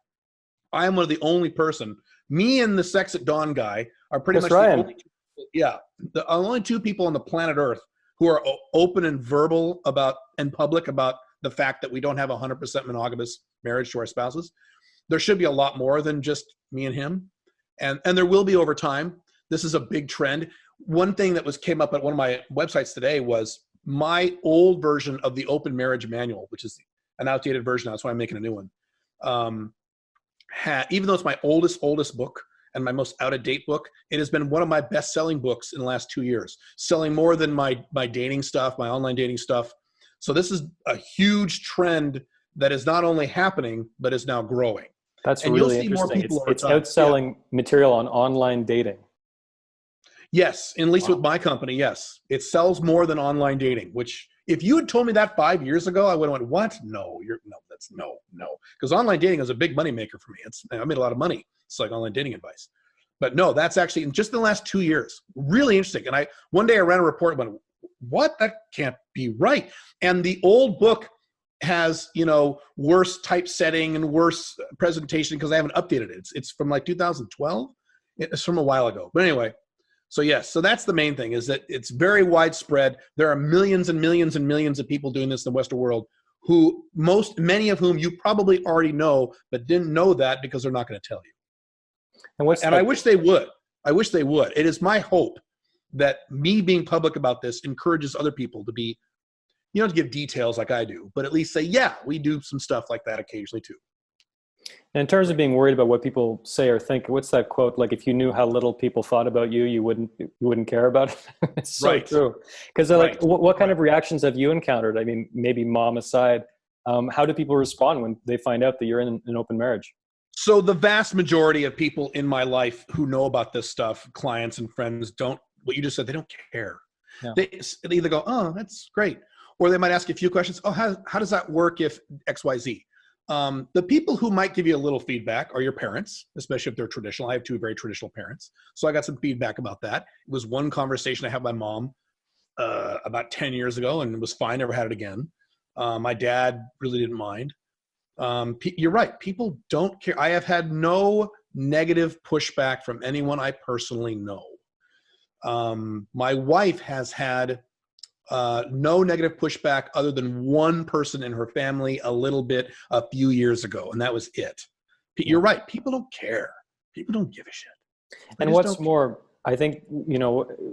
I am one of the only person, me and the Sex at Dawn guy are pretty much the only two people, the only two people on the planet Earth who are open and verbal about and public about the fact that we don't have a 100% monogamous marriage to our spouses. There should be a lot more than just me and him. And there will be over time. This is a big trend. One thing that came up at one of my websites today was my old version of the Open Marriage Manual, which is an outdated version now. That's why I'm making a new one. Even though it's my oldest book and my most out-of-date book, it has been one of my best-selling books in the last 2 years, selling more than my dating stuff, my online dating stuff. So this is a huge trend that is not only happening, but is now growing. That's and really you'll see interesting. More people it's outselling material on online dating. Yes, at least with my company, yes. It sells more than online dating, which if you had told me that 5 years ago, I would have went, what? No. Because online dating is a big moneymaker for me. I made a lot of money. It's like online dating advice. But no, that's actually in just the last 2 years. Really interesting. And one day I ran a report and went, what? That can't be right. And the old book has, worse typesetting and worse presentation because I haven't updated it. It's from like 2012. It's from a while ago. But anyway, so yes, so that's the main thing, is that it's very widespread. There are millions and millions and millions of people doing this in the Western world many of whom you probably already know, but didn't know that because they're not going to tell you. And I wish they would. It is my hope that me being public about this encourages other people to be, to give details like I do, but at least say, yeah, we do some stuff like that occasionally too. And in terms of being worried about what people say or think, what's that quote? Like, if you knew how little people thought about you, you wouldn't care about it. It's so true. Because they're like, what kind of reactions have you encountered? I mean, maybe mom aside, how do people respond when they find out that you're in an open marriage? So the vast majority of people in my life who know about this stuff, clients and friends, what you just said, they don't care. Yeah. They either go, oh, that's great. Or they might ask you a few questions. Oh, how does that work if X, Y, Z? The people who might give you a little feedback are your parents, especially if they're traditional. I have two very traditional parents. So I got some feedback about that. It was one conversation I had with my mom about 10 years ago, and it was fine. Never had it again. My dad really didn't mind. You're right. People don't care. I have had no negative pushback from anyone I personally know. My wife has had no negative pushback other than one person in her family a little bit a few years ago, and that was it. You're right. People don't care. People don't give a shit. And what's more, I think,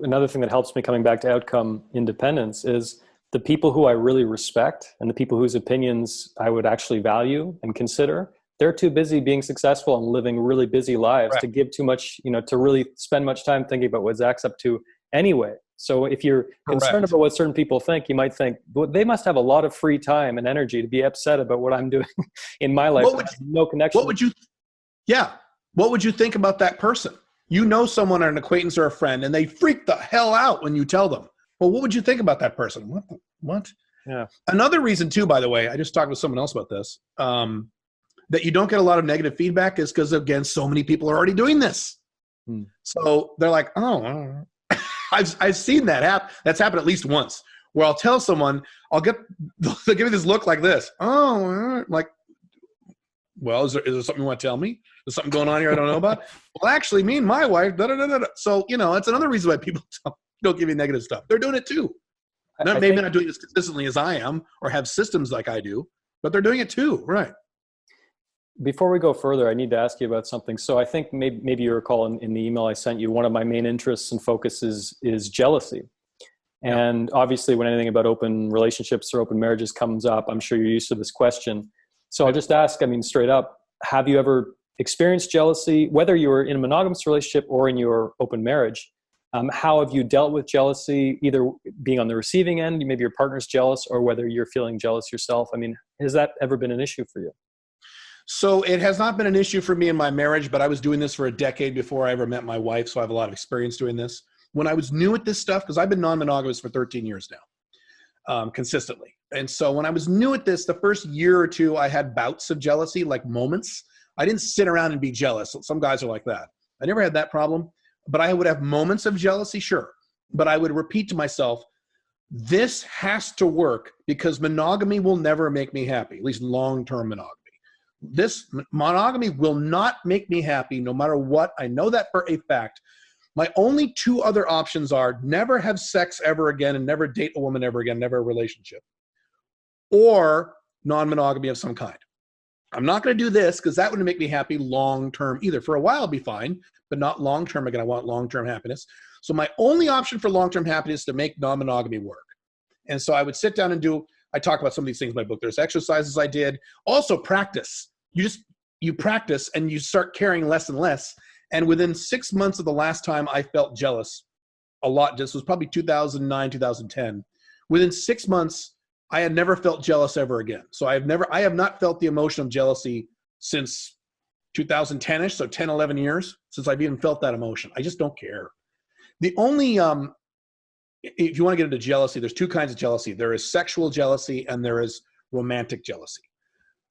another thing that helps me coming back to outcome independence is the people who I really respect and the people whose opinions I would actually value and consider, they're too busy being successful and living really busy lives to give too much, to really spend much time thinking about what Zach's up to anyway. So if you're concerned about what certain people think, you might think, well, they must have a lot of free time and energy to be upset about what I'm doing in my life. No connection. What would you think about that person? You know someone or an acquaintance or a friend, and they freak the hell out when you tell them. Well, what would you think about that person? What? Yeah. Another reason too, by the way, I just talked with someone else about this, that you don't get a lot of negative feedback is because, again, so many people are already doing this. So they're like, oh, I've seen that happen. That's happened at least once, where I'll tell someone, they'll give me this look like this. Oh, like, well, is there something you want to tell me? There's something going on here I don't know about? Well, actually, me and my wife, da-da-da-da-da. So, it's another reason why people don't give you negative stuff. They're doing it too. Maybe not doing it as consistently as I am or have systems like I do, but they're doing it too. Right. Before we go further, I need to ask you about something. So I think maybe you recall in the email I sent you, one of my main interests and focuses is jealousy. And obviously when anything about open relationships or open marriages comes up, I'm sure you're used to this question. So I'll just ask, straight up, have you ever experienced jealousy, whether you were in a monogamous relationship or in your open marriage? How have you dealt with jealousy, either being on the receiving end, maybe your partner's jealous, or whether you're feeling jealous yourself? Has that ever been an issue for you? So it has not been an issue for me in my marriage, but I was doing this for a decade before I ever met my wife, so I have a lot of experience doing this. when I was new at this stuff, because I've been non-monogamous for 13 years now, consistently. And so when I was new at this, the first year or two, I had bouts of jealousy, like moments. I didn't sit around and be jealous. Some guys are like that. I never had that problem, but I would have moments of jealousy, sure. But I would repeat to myself, this has to work because monogamy will never make me happy, at least long-term monogamy. This monogamy will not make me happy no matter what. I know that for a fact. My only two other options are never have sex ever again and never date a woman ever again, never a relationship, or non-monogamy of some kind. I'm not going to do this because that wouldn't make me happy long-term either. For a while, I'll be fine, but not long-term. Again, I want long-term happiness. So my only option for long-term happiness is to make non-monogamy work. And so I would sit down and I talk about some of these things in my book. There's exercises I did. Also practice. You practice and you start caring less and less. And within 6 months of the last time I felt jealous a lot, this was probably 2009, 2010. Within 6 months, I had never felt jealous ever again. So I have not felt the emotion of jealousy since 2010-ish, so 10, 11 years since I've even felt that emotion. I just don't care. The only, if you want to get into jealousy, there's two kinds of jealousy. There is sexual jealousy and there is romantic jealousy.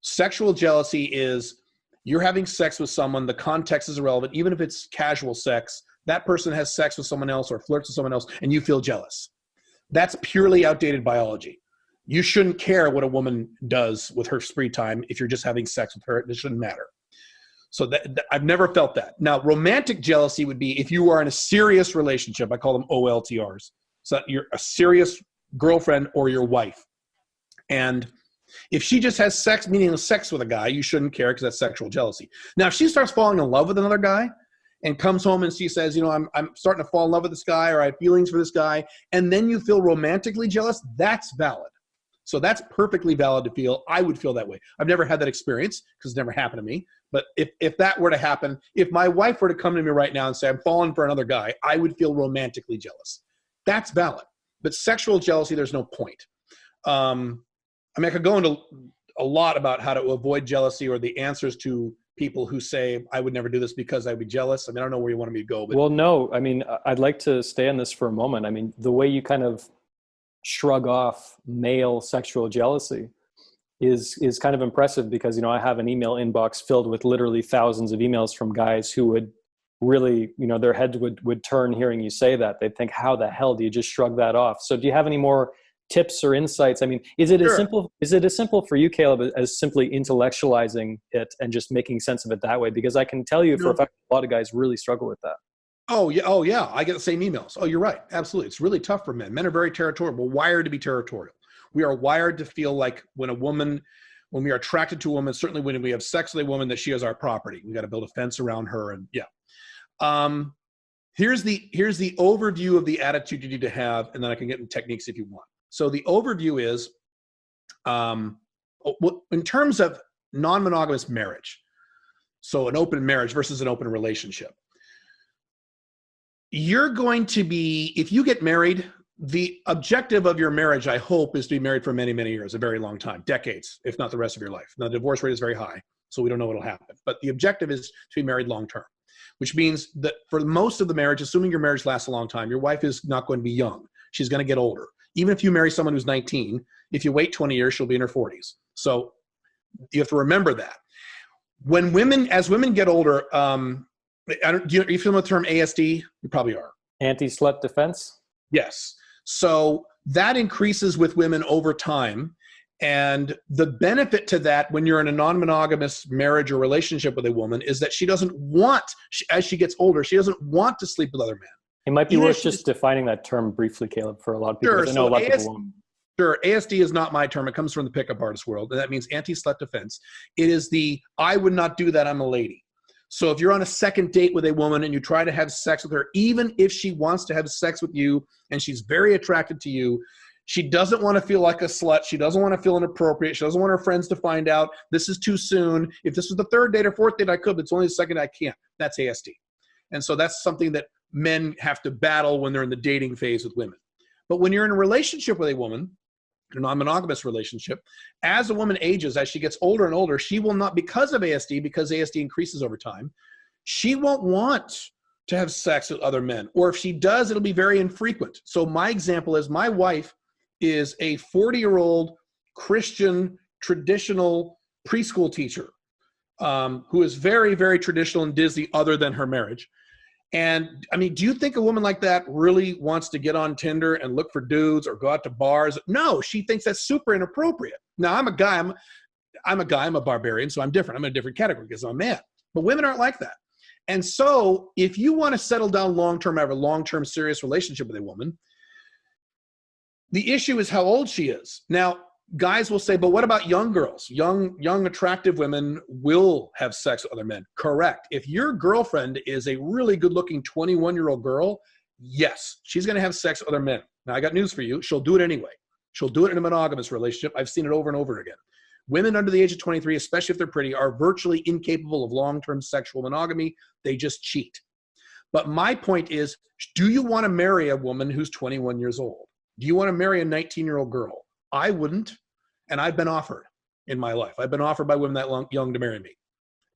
Sexual jealousy is you're having sex with someone, the context is irrelevant, even if it's casual sex, that person has sex with someone else or flirts with someone else and you feel jealous. That's purely outdated biology. You shouldn't care what a woman does with her free time if you're just having sex with her. It shouldn't matter. So I've never felt that. Now, romantic jealousy would be if you are in a serious relationship. I call them OLTRs. So you're a serious girlfriend or your wife. And if she just has sex, meaningless sex with a guy, you shouldn't care because that's sexual jealousy. Now, if she starts falling in love with another guy and comes home and she says, I'm starting to fall in love with this guy or I have feelings for this guy, and then you feel romantically jealous, that's valid. So that's perfectly valid to feel. I would feel that way. I've never had that experience because it's never happened to me. But if that were to happen, if my wife were to come to me right now and say, I'm falling for another guy, I would feel romantically jealous. That's valid. But sexual jealousy, there's no point. I could go into a lot about how to avoid jealousy or the answers to people who say, I would never do this because I'd be jealous. I don't know where you wanted me to go. But. Well, no, I'd like to stay on this for a moment. The way you kind of shrug off male sexual jealousy is kind of impressive because, I have an email inbox filled with literally thousands of emails from guys who would really, their heads would turn hearing you say that. They'd think, how the hell do you just shrug that off? So do you have any more tips or insights? Is it Sure. as simple for you, Caleb, as simply intellectualizing it and just making sense of it that way? Because I can tell you for a fact, a lot of guys really struggle with that. Oh yeah. I get the same emails. Oh, you're right. Absolutely. It's really tough for men. Men are very territorial. We're wired to be territorial. We are wired to feel like when we are attracted to a woman, certainly when we have sex with a woman, that she is our property. We got to build a fence around her. And yeah. Here's the overview of the attitude you need to have. And then I can get into techniques if you want. So the overview is, in terms of non-monogamous marriage, so an open marriage versus an open relationship, you're going to be, if you get married, the objective of your marriage, I hope, is to be married for many, many years, a very long time, decades, if not the rest of your life. Now, the divorce rate is very high, so we don't know what will happen. But the objective is to be married long term, which means that for most of the marriage, assuming your marriage lasts a long time, your wife is not going to be young. She's going to get older. Even if you marry someone who's 19, if you wait 20 years, she'll be in her 40s. So you have to remember that. As women get older, are you familiar with the term ASD? You probably are. Anti-slut defense? Yes. So that increases with women over time. And the benefit to that when you're in a non-monogamous marriage or relationship with a woman is that she doesn't want, as she gets older, she doesn't want to sleep with other men. It might be worth just defining that term briefly, Caleb, for a lot of people. Sure. I know a lot of people won't. Sure. ASD is not my term. It comes from the pickup artist world. And that means anti-slut defense. It is I would not do that. I'm a lady. So if you're on a second date with a woman and you try to have sex with her, even if she wants to have sex with you and she's very attracted to you, she doesn't want to feel like a slut. She doesn't want to feel inappropriate. She doesn't want her friends to find out this is too soon. If this was the third date or fourth date, I could, but it's only the second I can't. That's ASD. And so that's something that men have to battle when they're in the dating phase with women. But when you're in a relationship with a woman, a non-monogamous relationship, as a woman ages, as she gets older and older, she will not, because of ASD, because ASD increases over time, she won't want to have sex with other men. Or if she does, it'll be very infrequent. So my example is my wife is a 40-year-old Christian traditional preschool teacher who is very, very traditional in Disney other than her marriage. And I mean, do you think a woman like that really wants to get on Tinder and look for dudes or go out to bars? No, she thinks that's super inappropriate. Now, I'm a guy, I'm a barbarian, so I'm different. I'm in a different category because I'm a man. But women aren't like that. And so if you want to settle down long-term, have a long-term serious relationship with a woman, the issue is how old she is. Now, guys will say, but what about young girls? Young, attractive women will have sex with other men. Correct. If your girlfriend is a really good-looking 21-year-old girl, yes, she's going to have sex with other men. Now, I got news for you. She'll do it anyway. She'll do it in a monogamous relationship. I've seen it over and over again. Women under the age of 23, especially if they're pretty, are virtually incapable of long-term sexual monogamy. They just cheat. But my point is, do you want to marry a woman who's 21 years old? Do you want to marry a 19-year-old girl? I wouldn't, and I've been offered in my life. I've been offered by women that young to marry me.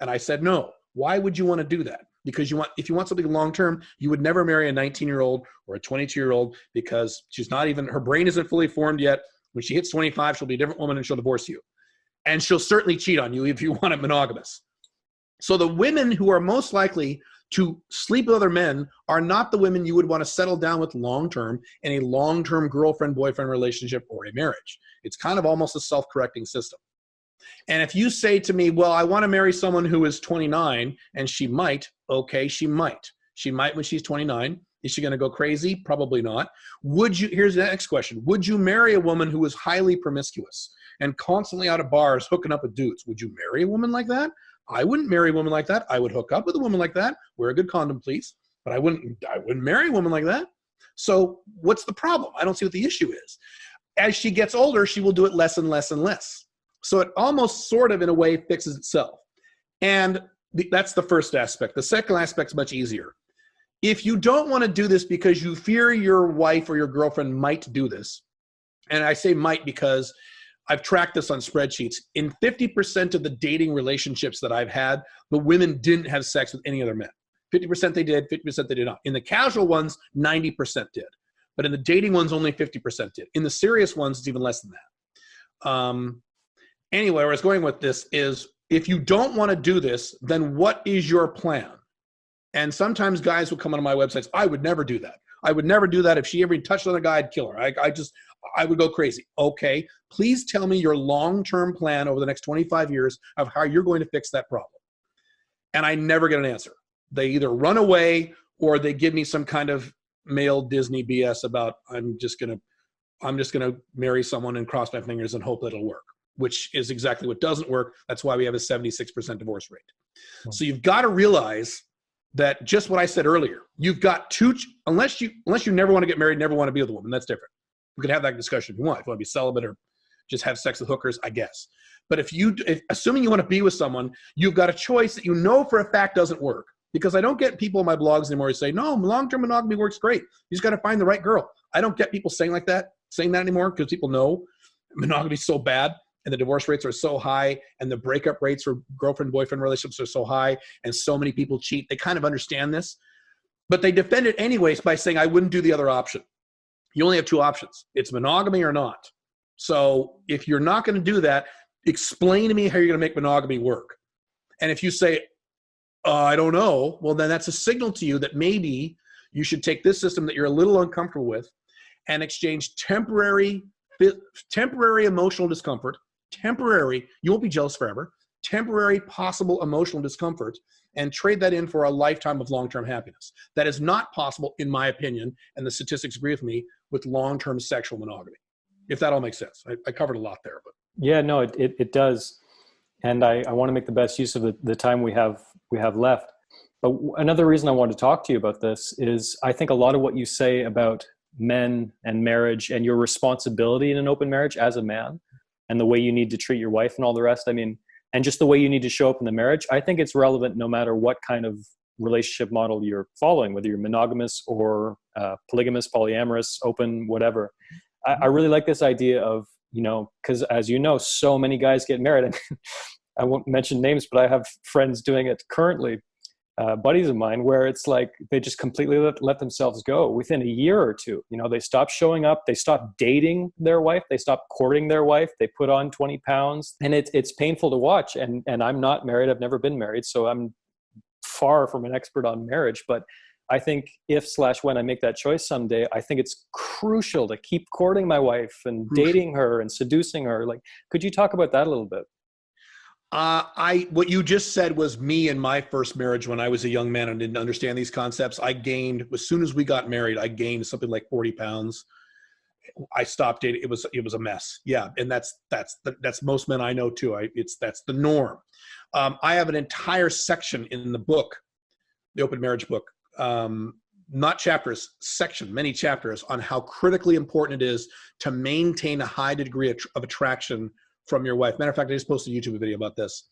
And I said, no. Why would you want to do that? Because if you want something long-term, you would never marry a 19-year-old or a 22-year-old because her brain isn't fully formed yet. When she hits 25, she'll be a different woman and she'll divorce you. And she'll certainly cheat on you if you want it monogamous. So the women who are most likely to sleep with other men are not the women you would want to settle down with long-term in a long-term girlfriend-boyfriend relationship or a marriage. It's kind of almost a self-correcting system. And if you say to me, well, I want to marry someone who is 29, and she might, okay, she might. She might when she's 29. Is she going to go crazy? Probably not. Here's the next question. Would you marry a woman who is highly promiscuous and constantly out of bars hooking up with dudes? Would you marry a woman like that? I wouldn't marry a woman like that. I would hook up with a woman like that. Wear a good condom, please. But I wouldn't marry a woman like that. So what's the problem? I don't see what the issue is. As she gets older, she will do it less and less and less. So it almost sort of in a way fixes itself. And that's the first aspect. The second aspect is much easier. If you don't want to do this because you fear your wife or your girlfriend might do this, and I say might because I've tracked this on spreadsheets. In 50% of the dating relationships that I've had, the women didn't have sex with any other men. 50% they did, 50% they did not. In the casual ones, 90% did. But in the dating ones, only 50% did. In the serious ones, it's even less than that. Anyway, where I was going with this is, if you don't want to do this, then what is your plan? And sometimes guys will come onto my websites, I would never do that. I would never do that. If she ever touched on a guy, I'd kill her. I would go crazy. Okay, please tell me your long-term plan over the next 25 years of how you're going to fix that problem. And I never get an answer. They either run away or they give me some kind of male Disney BS about I'm just gonna marry someone and cross my fingers and hope that it'll work, which is exactly what doesn't work. That's why we have a 76% divorce rate. So you've got to realize that just what I said earlier, you've got unless you never want to get married, never want to be with a woman, that's different. We could have that discussion if you want. If you want to be celibate or just have sex with hookers, I guess. But assuming you want to be with someone, you've got a choice that you know for a fact doesn't work. Because I don't get people on my blogs anymore who say, no, long-term monogamy works great. You just got to find the right girl. I don't get people saying that anymore because people know monogamy is so bad and the divorce rates are so high and the breakup rates for girlfriend-boyfriend relationships are so high and so many people cheat. They kind of understand this. But they defend it anyways by saying, I wouldn't do the other option. You only have two options. It's monogamy or not. So if you're not going to do that, explain to me how you're going to make monogamy work. And if you say, I don't know, well, then that's a signal to you that maybe you should take this system that you're a little uncomfortable with and exchange temporary emotional discomfort, you won't be jealous forever, temporary possible emotional discomfort, and trade that in for a lifetime of long-term happiness. That is not possible, in my opinion, and the statistics agree with me, with long-term sexual monogamy. If that all makes sense. I covered a lot there. But yeah, no, it does. And I want to make the best use of the time we have left. But another reason I want to talk to you about this is I think a lot of what you say about men and marriage and your responsibility in an open marriage as a man and the way you need to treat your wife and all the rest, I mean, and just the way you need to show up in the marriage, I think it's relevant no matter what kind of relationship model you're following, whether you're monogamous or polygamous, polyamorous, open, whatever. I really like this idea of, because as you know, so many guys get married. I won't mention names, but I have friends doing it currently. buddies of mine where it's like they just completely let themselves go within a year or two. They stop showing up, they stop dating their wife, they stop courting their wife, they put on 20 pounds, and it's painful to watch. And I'm not married, I've never been married, so I'm far from an expert on marriage, but I think when I make that choice someday, I think it's crucial to keep courting my wife and dating her and seducing her. Like, could you talk about that a little bit? What you just said was me in my first marriage when I was a young man and didn't understand these concepts. I gained, as soon as we got married, I gained something like 40 pounds. I stopped dating. It was a mess. Yeah. And that's most men I know too. That's the norm. I have an entire section in the book, the Open Marriage book, not chapters, section, many chapters on how critically important it is to maintain a high degree of attraction from your wife. Matter of fact, I just posted a YouTube video about this.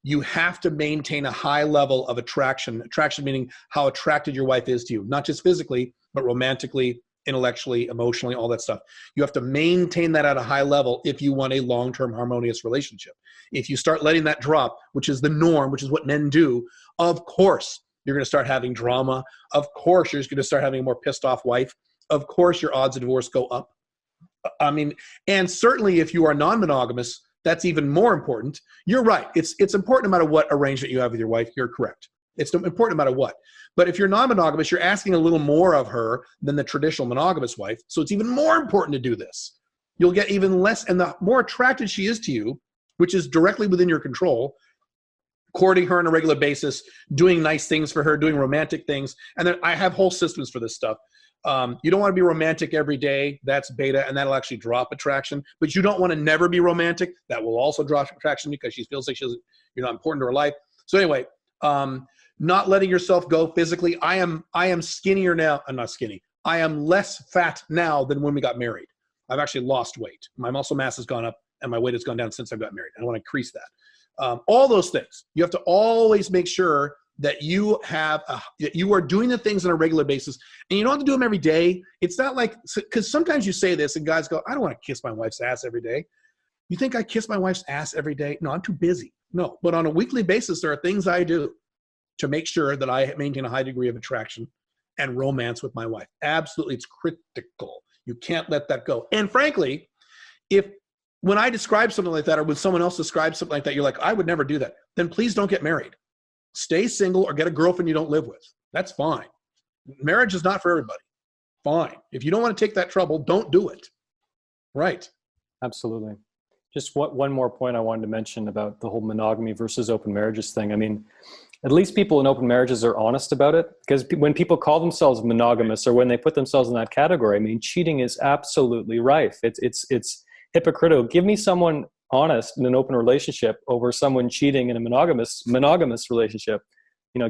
You have to maintain a high level of attraction meaning how attracted your wife is to you, not just physically, but romantically, intellectually, emotionally, all that stuff. You have to maintain that at a high level if you want a long-term harmonious relationship. If you start letting that drop, which is the norm, which is what men do, of course, you're going to start having drama. Of course, you're going to start having a more pissed off wife. Of course, your odds of divorce go up. I mean, and certainly if you are non-monogamous, that's even more important. You're right. It's important no matter what arrangement you have with your wife. You're correct. It's important no matter what. But if you're non-monogamous, you're asking a little more of her than the traditional monogamous wife. So it's even more important to do this. You'll get even less, and the more attracted she is to you, which is directly within your control, courting her on a regular basis, doing nice things for her, doing romantic things. And then I have whole systems for this stuff. You don't want to be romantic every day. That's beta, and that'll actually drop attraction. But you don't want to never be romantic. That will also drop attraction because she feels like you're not important to her life. So anyway, not letting yourself go physically. I am skinnier now. I'm not skinny. I am less fat now than when we got married. I've actually lost weight. My muscle mass has gone up, and my weight has gone down since I got married. I want to increase that. All those things. You have to always make sure that you that you are doing the things on a regular basis, and you don't have to do them every day. It's not like, because sometimes you say this and guys go, I don't want to kiss my wife's ass every day. You think I kiss my wife's ass every day? No, I'm too busy. No, but on a weekly basis, there are things I do to make sure that I maintain a high degree of attraction and romance with my wife. Absolutely, it's critical. You can't let that go. And frankly, when I describe something like that, or when someone else describes something like that, you're like, I would never do that. Then please don't get married. Stay single or get a girlfriend you don't live with. That's fine. Marriage is not for everybody. Fine. If you don't want to take that trouble, don't do it. Right. Absolutely. Just one more point I wanted to mention about the whole monogamy versus open marriages thing. I mean, at least people in open marriages are honest about it, because when people call themselves monogamous, or when they put themselves in that category, I mean, cheating is absolutely rife. It's hypocritical. Give me someone honest in an open relationship over someone cheating in a monogamous relationship.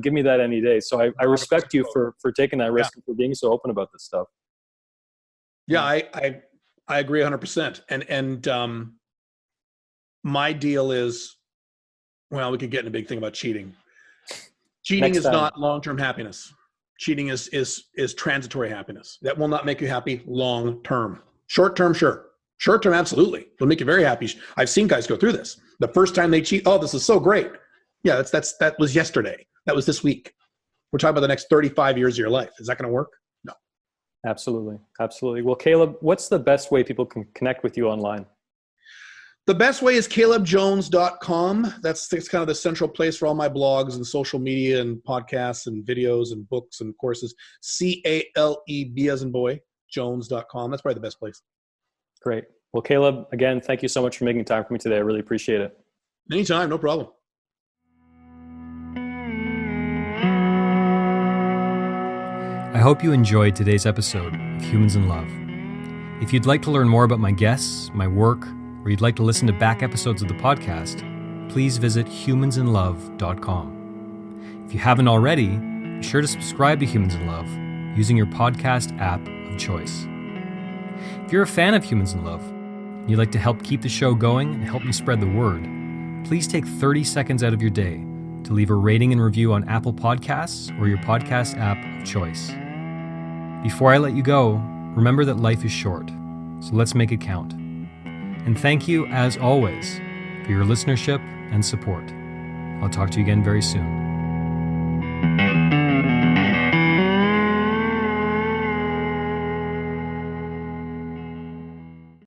Give me that any day. So I respect you for taking that risk and for being so open about this stuff. Yeah, I agree 100%. And my deal is, well, we could get in a big thing about cheating. Cheating is not long-term happiness. Cheating is transitory happiness. That will not make you happy long-term. Short-term, sure. Short-term, absolutely. It'll make you very happy. I've seen guys go through this. The first time they cheat, oh, this is so great. Yeah, that was yesterday. That was this week. We're talking about the next 35 years of your life. Is that going to work? No. Absolutely. Absolutely. Well, Caleb, what's the best way people can connect with you online? The best way is calebjones.com. That's kind of the central place for all my blogs and social media and podcasts and videos and books and courses. CALEB as in boy, Jones.com. That's probably the best place. Great. Well, Caleb, again, thank you so much for making time for me today. I really appreciate it. Anytime, no problem. I hope you enjoyed today's episode of Humans in Love. If you'd like to learn more about my guests, my work, or you'd like to listen to back episodes of the podcast, please visit humansinlove.com. If you haven't already, be sure to subscribe to Humans in Love using your podcast app of choice. If you're a fan of Humans in Love, and you'd like to help keep the show going and help me spread the word, please take 30 seconds out of your day to leave a rating and review on Apple Podcasts or your podcast app of choice. Before I let you go, remember that life is short, so let's make it count. And thank you, as always, for your listenership and support. I'll talk to you again very soon.